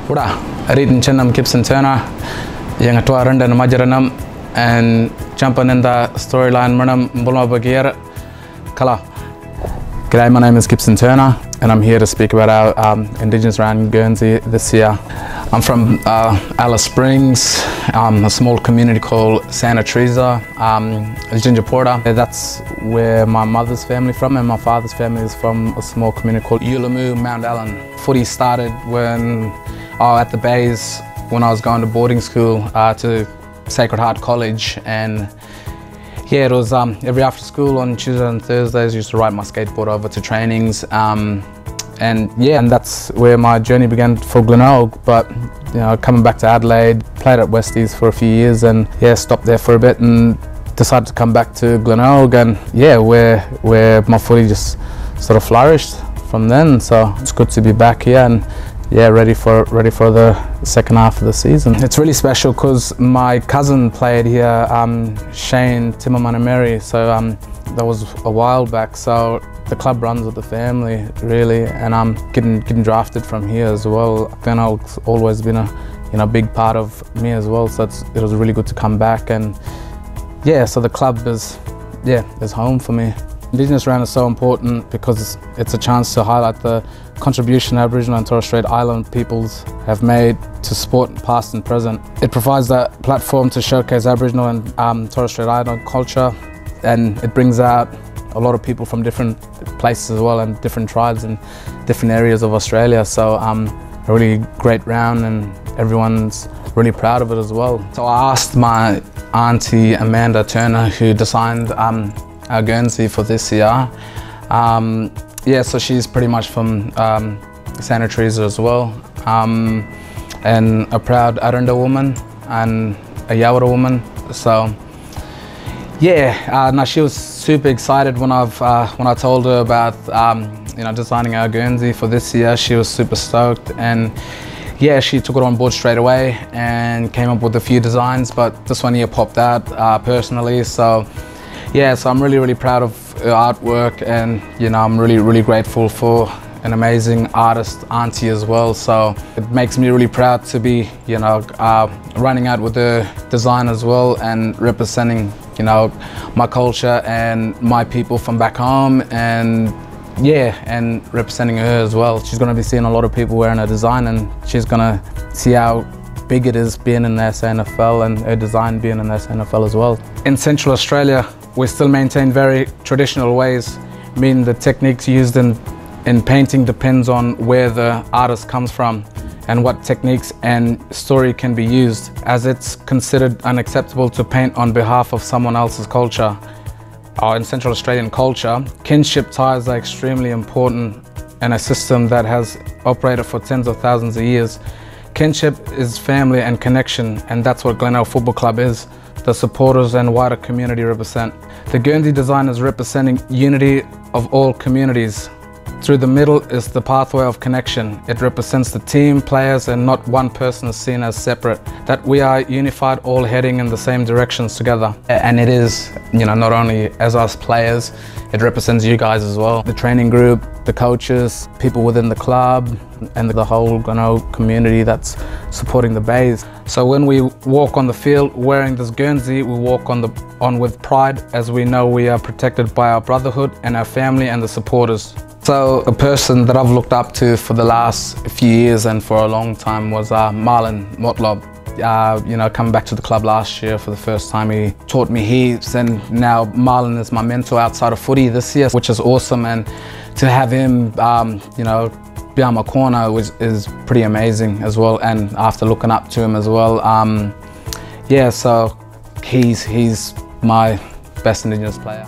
Ura, reading Chenam Gibson Turner, young at Warren and Majaranam, and jumping in the storyline Murnam Bulma Bagir Kala. G'day, my name is Gibson Turner, and I'm here to speak about our Indigenous Round Guernsey this year. I'm from Alice Springs, a small community called Santa Teresa, Ginger Porter. That's where my mother's family from, and my father's family is from a small community called Uluru, Mount Allen. Footy started when at the Bays when I was going to boarding school to Sacred Heart College, and yeah, it was every after school on Tuesdays and Thursdays I used to ride my skateboard over to trainings, and that's where my journey began for Glenelg. But you know, coming back to Adelaide, played at Westies for a few years, and yeah, stopped there for a bit and decided to come back to Glenelg, and yeah, where my footy just sort of flourished from then. So it's good to be back here and yeah, ready for the second half of the season. It's really special because my cousin played here, Shane Timmerman, so that was a while back. So the club runs with the family really, and I'm getting drafted from here as well. Glenelg's always been a big part of me as well. So it was really good to come back, and yeah, so the club is home for me. Indigenous Round is so important because it's a chance to highlight the contribution Aboriginal and Torres Strait Island peoples have made to sport past and present. It provides that platform to showcase Aboriginal and Torres Strait Island culture, and it brings out a lot of people from different places as well, and different tribes and different areas of Australia. So a really great round, and everyone's really proud of it as well. So I asked my auntie Amanda Turner, who designed our Guernsey for this year. Yeah, so she's pretty much from Santa Teresa as well, and a proud Arunda woman and a Yawara woman. So yeah, now she was super excited when I told her about designing our Guernsey for this year. She was super stoked, and yeah, she took it on board straight away and came up with a few designs, but this one here popped out personally. So yeah, so I'm really proud of her artwork, and I'm really grateful for an amazing artist auntie as well. So it makes me really proud to be running out with her design as well, and representing my culture and my people from back home, and yeah, and representing her as well. She's going to be seeing a lot of people wearing her design, and she's going to see how big it is being in the SANFL, and her design being in the SANFL as well. In Central Australia, we still maintain very traditional ways, meaning the techniques used in painting depends on where the artist comes from and what techniques and story can be used, as it's considered unacceptable to paint on behalf of someone else's culture. In Central Australian culture, kinship ties are extremely important, and a system that has operated for tens of thousands of years. Kinship is family and connection, and that's what Glenelg Football Club is. The supporters and wider community represent. The Guernsey design is representing unity of all communities. Through the middle is the pathway of connection. It represents the team, players, and not one person is seen as separate. That we are unified, all heading in the same directions together. And it is, not only as us players, it represents you guys as well. The training group, the coaches, people within the club, and the whole community that's supporting the Bays. So when we walk on the field wearing this Guernsey, we walk on with pride, as we know we are protected by our brotherhood and our family and the supporters. So a person that I've looked up to for the last few years and for a long time was Marlon Motlob. Coming back to the club last year for the first time, he taught me heaps, and now Marlon is my mentor outside of footy this year, which is awesome. And to have him, be on my corner is pretty amazing as well. And after looking up to him as well, yeah, so he's my best Indigenous player.